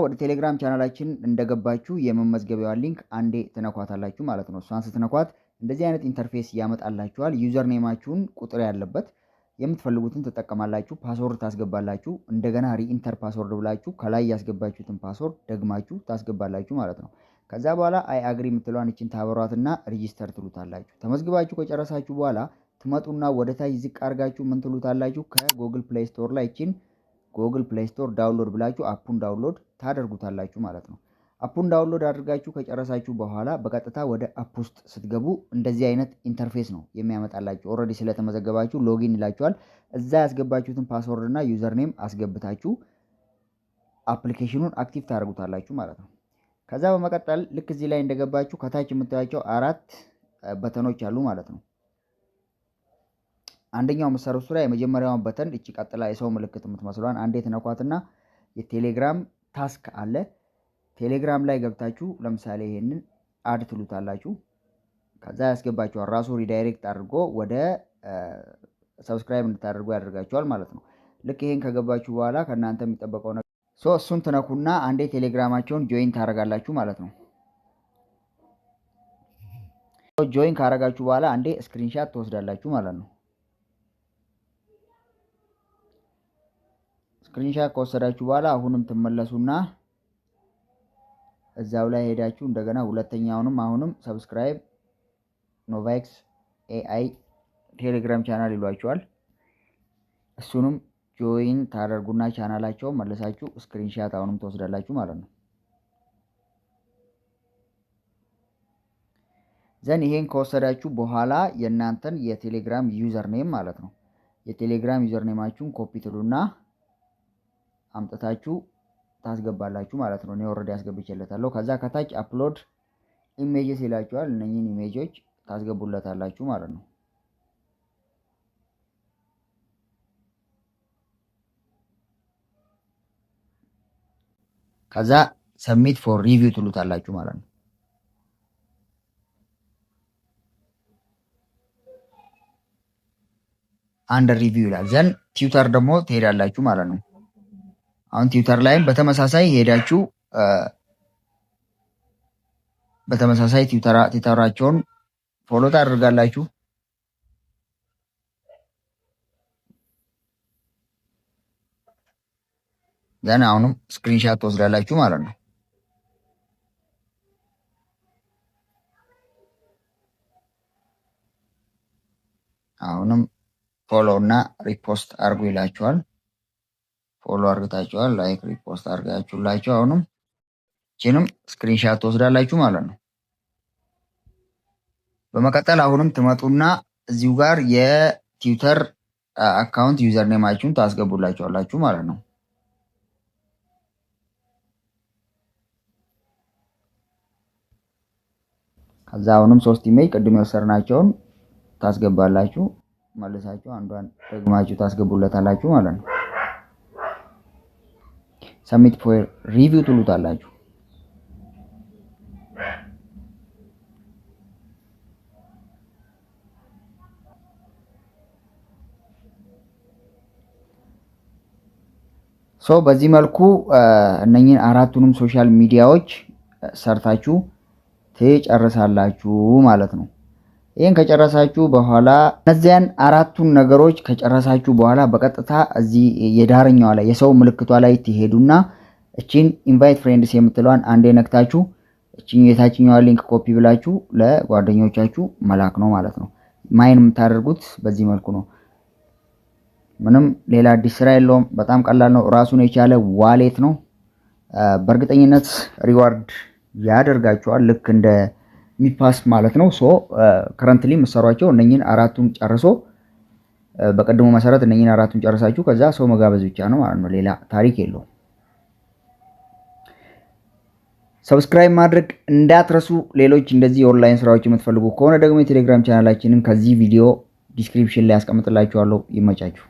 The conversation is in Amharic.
ወደ ቴሌግራም ቻናላችን እንደገባችሁ የመመዝገቢያዋን ሊንክ አንዴ ትነኳታላችሁ ማለት ነው። እሷን ስትነኳት እንደዚህ አይነት ኢንተርፌስ ያመጣላችኋል። ዩዘር ኔማችሁን ቁጥር ያለበት የምትፈልጉትን ትጠቀማላችሁ። ፓስወርድ ታስገባላችሁ። እንደገና ሪኢንተር ፓስወርድ ብላችሁ ከላይ ያስገባችሁትን ፓስወርድ ደግማችሁ ታስገባላችሁ ማለት ነው። ከዛ በኋላ አይ አግሪ የምትለዋን እችን ታበሯትና ሬጂስተር ትሉታላችሁ። ተመዝግባችሁ ከጨረሳችሁ በኋላ ትመጡና ወደ ታች ዝቅ አድርጋችሁ ምን ትሉታላችሁ? ከጉግል ፕሌይ ስቶር ላይ እችን ጉግል ፕሌይ ስቶር ዳውንሎድ ብላችሁ አፑን ዳውንሎድ ታደርጉታላችሁ ማለት ነው። አፑን ዳውንሎድ አድርጋችሁ ከጨረሳችሁ በኋላ በቀጥታ ወደ አፕ ውስጥ ስትገቡ እንደዚህ አይነት ኢንተርፌስ ነው የሚያመጣላችሁ። ኦልሬዲ ስለተመዘገባችሁ ሎጊን ይላችኋል። እዛ ያስገባችሁትን ፓስወርድ እና ዩዘር ኔም አስገብታችሁ አፕሊኬሽኑን አክቲቭ ታደርጉታላችሁ ማለት ነው። ከዛ በመቀጠል ልክ እዚህ ላይ እንደገባችሁ ከታች የምታዩቸው 4 በተኖች አሉ ማለት ነው። አንደኛው መሰረቱ ስራ የመጀመሪያውን በተን እቺ ቀጥላ የሰው ምልክት የምትመስሏን አንዴ ተነኳትና የቴሌግራም ታስክ አለ። ቴሌግራም ላይ ገብታችሁ ለምሳሌ ይሄንን አድ ትሉታላችሁ። ከዛ ያስገባችኋል ራሱ ሪዳይሬክት አድርጎ ወደ ሰብስክራይብ እንድታደርጉ ያደርጋችኋል ማለት ነው። ልክ ይሄን ከገባችሁ በኋላ ከእናንተ የሚጠበቀው ነገር እሱን ትነኩና አንዴ ቴሌግራማቸውን ጆይን ታደርጋላችሁ ማለት ነው። ጆይን ካደረጋችሁ በኋላ አንዴ ስክሪንሻት ትወስዳላችሁ ማለት ነው። ስክሪንሻት ከወሰዳችሁ በኋላ አሁንም ትመለሱና እዛው ላይ ሄዳችሁ እንደገና ሁለተኛውንም አሁንም ሰብስክራይብ ኖቫክስ ኤአይ ቴሌግራም ቻናል ይሏችኋል። እሱንም ጆይን ታደርጉና ቻናላቸው መለሳችሁ ስክሪንሻት አሁንም ትወስዳላችሁ ማለት ነው። ዘን ይሄን ከወሰዳችሁ በኋላ የእናንተን የቴሌግራም ዩዘር ኔም ማለት ነው የቴሌግራም ዩዘር ኔማችሁን ኮፒ ትሉና አምጥታችሁ ታስገባላችሁ ማለት ነው። እኔ ኦልሬዲ አስገብቼለታለሁ። ከዛ ከታች አፕሎድ ኢሜጅስ ይላችኋል። እነኚህን ኢሜጆች ታስገቡለታላችሁ ማለት ነው። ከዛ ሰብሚት ፎር ሪቪው ትሉታላችሁ ማለት ነው። አንደር ሪቪው ይላል። ዘን ቲዩተር ደግሞ ትሄዳላችሁ ማለት ነው። አሁን ቲዩተር ላይም በተመሳሳይ ሄዳችሁ በተመሳሳይ ቲዩተራቸውን ፎሎ ታደርጋላችሁ። ዘን አሁንም ስክሪንሻት ትወስዳላችሁ ማለት ነው። አሁንም ፎሎ እና ሪፖስት አርጉ ይላችኋል። ፎሎ አርግታችኋል፣ ላይክ ሪፖስት አርጋችሁላችሁ አሁንም እቺንም ስክሪንሻት ትወስዳላችሁ ማለት ነው። በመቀጠል አሁንም ትመጡና እዚሁ ጋር የቲዩተር አካውንት ዩዘር ኔማችሁን ታስገቡላችኋላችሁ ማለት ነው። ከዛ አሁንም 3 ኢሜጅ ቅድም የወሰድናቸውን ታስገባላችሁ። መልሳችሁ አንዷን ደግማችሁ ታስገቡለታላችሁ ማለት ነው። ሰብሚት ፎር ሪቪው ትሉታላችሁ። በዚህ መልኩ እነኚህን 4ቱንም ሶሻል ሚዲያዎች ሰርታችሁ ትጨርሳላችሁ ማለት ነው። ይሄን ከጨረሳችሁ በኋላ እነዚያን 4ቱን ነገሮች ከጨረሳችሁ በኋላ በቀጥታ እዚህ የዳርኛዋ ላይ የሰው ምልክቷ ላይ ትሄዱና እቺን ኢንቫይት ፍሬንድስ የምትለዋን አንዴ ነክታችሁ እቺን የታችኛዋ ሊንክ ኮፒ ብላችሁ ለጓደኞቻችሁ መላክ ነው ማለት ነው። ማይን የምታደርጉት በዚህ መልኩ ነው። ምንም ሌላ አዲስ ስራ የለውም። በጣም ቀላል ነው። ራሱን የቻለ ዋሌት ነው። በእርግጠኝነት ሪዋርድ ያደርጋችኋል ልክ እንደ ሚፓስ ማለት ነው። ከረንትሊ መሰሯቸው እነኚህን 4ቱን ጨርሶ በቀድሞ መሰረት እነኚህን 4ቱን ጨርሳችሁ ከዛ ሰው መጋበዝ ብቻ ነው ማለት ነው። ሌላ ታሪክ የለውም። ሰብስክራይብ ማድረግ እንዳትረሱ። ሌሎች እንደዚህ የኦንላይን ስራዎች የምትፈልጉ ከሆነ ደግሞ የቴሌግራም ቻናላችንን ከዚህ ቪዲዮ ዲስክሪፕሽን ላይ አስቀምጥላችኋለሁ። ይመቻችሁ።